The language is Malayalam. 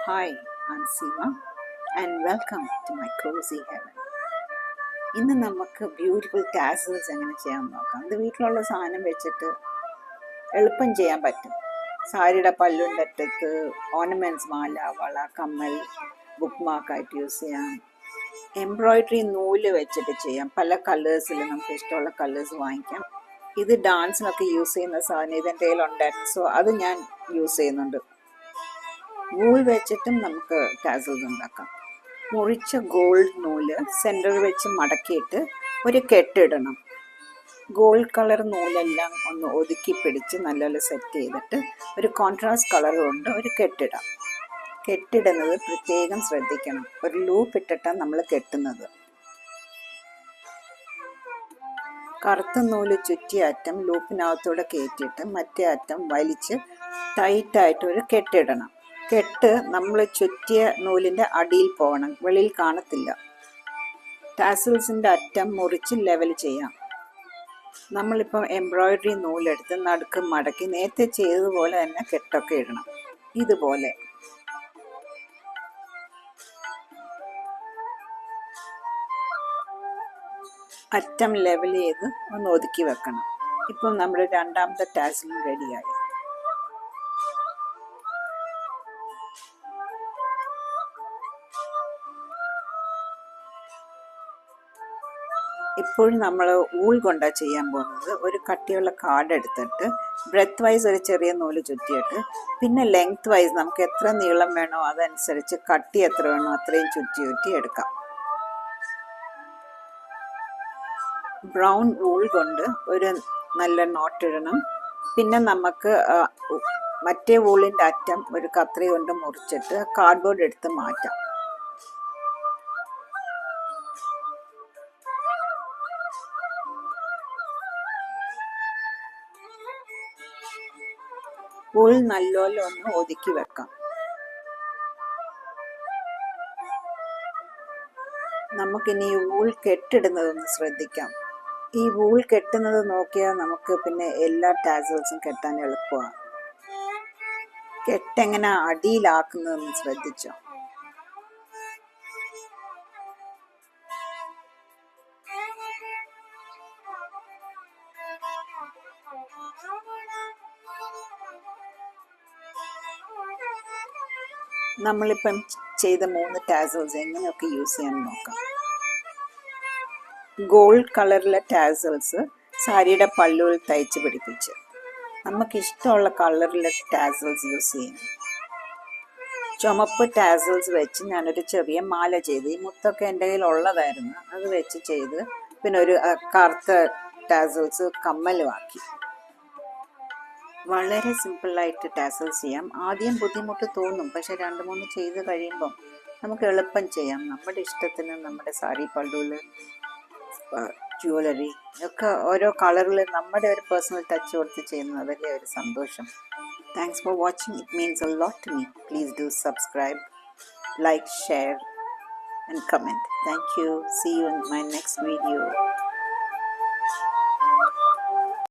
Hi, I'm Seema and welcome to my cozy heaven. ഇന്ന് നമുക്ക് ബ്യൂട്ടിഫുൾ ടാസൽസ് എങ്ങനെ ചെയ്യാൻ നോക്കാം. ഇത് വീട്ടിലുള്ള സാധനം വെച്ചിട്ട് എളുപ്പം ചെയ്യാൻ പറ്റും. സാരിയുടെ പല്ലുൻ്റെ അറ്റത്ത് ഓർണമെൻറ്റ്സ്, മാല, വള, കമ്മൽ, ബുക്ക് മാർക്കായിട്ട് യൂസ് ചെയ്യാം. എംബ്രോയിഡറി നൂല് വെച്ചിട്ട് ചെയ്യാം. പല കളേഴ്സിൽ നമുക്ക് ഇഷ്ടമുള്ള കളേഴ്സ് വാങ്ങിക്കാം. ഇത് ഡാൻസിനൊക്കെ യൂസ് ചെയ്യുന്ന സാധനം ഇതെൻ്റെ കയ്യിലുണ്ടായിരുന്നു, സോ അത് ഞാൻ യൂസ് ചെയ്യുന്നുണ്ട്. വൂൾ വെച്ചിട്ടും നമുക്ക് ടാസൽസ് ഉണ്ടാക്കാം. മുറിച്ച ഗോൾഡ് നൂല് സെൻറ്ററിൽ വെച്ച് മടക്കിയിട്ട് ഒരു കെട്ടിടണം. ഗോൾഡ് കളർ നൂലെല്ലാം ഒന്ന് ഒതുക്കി പിടിച്ച് നല്ലപോലെ സെറ്റ് ചെയ്തിട്ട് ഒരു കോൺട്രാസ്റ്റ് കളർ കൊണ്ട് ഒരു കെട്ടിടാം. കെട്ടിടുന്നത് പ്രത്യേകം ശ്രദ്ധിക്കണം. ഒരു ലൂപ്പ് ഇട്ടിട്ടാണ് നമ്മൾ കെട്ടുന്നത്. കറുത്ത നൂല് ചുറ്റിയ അറ്റം ലൂപ്പിനകത്തൂടെ കയറ്റിയിട്ട് മറ്റേ അറ്റം വലിച്ച് ടൈറ്റായിട്ട് ഒരു കെട്ടിടണം. കെട്ട് നമ്മൾ ചുറ്റിയ നൂലിൻ്റെ അടിയിൽ പോകണം, വെളിയിൽ കാണത്തില്ല. ടാസൽസിൻ്റെ അറ്റം മുറിച്ച് ലെവൽ ചെയ്യാം. നമ്മളിപ്പം എംബ്രോയിഡറി നൂലെടുത്ത് നടുക്ക് മടക്കി നേരത്തെ ചെയ്തതുപോലെ തന്നെ കെട്ടൊക്കെ ഇടണം. ഇതുപോലെ അറ്റം ലെവൽ ചെയ്ത് ഒന്ന് ഒതുക്കി വെക്കണം. ഇപ്പം നമ്മുടെ രണ്ടാമത്തെ ടാസലും റെഡിയായി. ഇപ്പോഴും നമ്മൾ ഊൾ കൊണ്ടാണ് ചെയ്യാൻ പോകുന്നത്. ഒരു കട്ടിയുള്ള കാർഡ് എടുത്തിട്ട് ബ്രെത്ത് വൈസ് ഒരു ചെറിയ നൂല് ചുറ്റിയിട്ട് പിന്നെ ലെങ്ത് വൈസ് നമുക്ക് എത്ര നീളം വേണോ അതനുസരിച്ച് കട്ടി എത്ര വേണോ അത്രയും ചുറ്റി എടുക്കാം. ബ്രൗൺ ഊൾ കൊണ്ട് ഒരു നല്ല നോട്ടിടണം. പിന്നെ നമുക്ക് മറ്റേ ഊളിൻ്റെ അറ്റം ഒരു കത്രി കൊണ്ട് മുറിച്ചിട്ട് കാർഡ്ബോർഡ് എടുത്ത് മാറ്റാം. ഊൾ നല്ലോണം ഒന്ന് ഒതുക്കി വെക്കാം. നമുക്കിനി ഊൾ കെട്ടിടുന്നതൊന്ന് ശ്രദ്ധിക്കാം. ഈ ഊൾ കെട്ടുന്നത് നോക്കിയാൽ നമുക്ക് പിന്നെ എല്ലാ ടാസൽസും കെട്ടാൻ എളുപ്പമാണ്. കെട്ടെങ്ങനെ അടിയിലാക്കുന്നതെന്ന് ശ്രദ്ധിച്ചോ. നമ്മളിപ്പം ചെയ്ത 3 ടാസൽസ് എങ്ങനെയൊക്കെ യൂസ് ചെയ്യാൻ നോക്കാം. ഗോൾഡ് കളറിലെ ടാസൽസ് സാരിയുടെ പല്ലുകൾ തയ്ച്ച് പിടിപ്പിച്ച് നമുക്കിഷ്ടമുള്ള കളറിലെ ടാസൽസ് യൂസ് ചെയ്യാം. ചുമപ്പ് ടാസൽസ് വെച്ച് ഞാനൊരു ചെറിയ മാല ചെയ്ത്, ഈ മുത്തൊക്കെ എൻ്റെ കയ്യിൽ ഉള്ളതായിരുന്നു, അത് വെച്ച് ചെയ്ത് പിന്നെ ഒരു കറുത്ത ടാസൽസ് കമ്മലുമാക്കി. വളരെ സിമ്പിളായിട്ട് ടാസൽസ് ചെയ്യാം. ആദ്യം ബുദ്ധിമുട്ട് തോന്നും, പക്ഷെ 2-3 ചെയ്ത് കഴിയുമ്പം നമുക്ക് എളുപ്പം ചെയ്യാം. നമ്മുടെ ഇഷ്ടത്തിന് നമ്മുടെ സാരി പല്ലുകൾ, ജ്വല്ലറി ഒക്കെ ഓരോ കളറിൽ നമ്മുടെ ഒരു പേഴ്സണൽ ടച്ച് കൊടുത്ത് ചെയ്യുന്നത് വലിയ ഒരു സന്തോഷം. Thanks for watching. It means a lot to me. Please do subscribe, like, share and comment. Thank you. See you in my next video.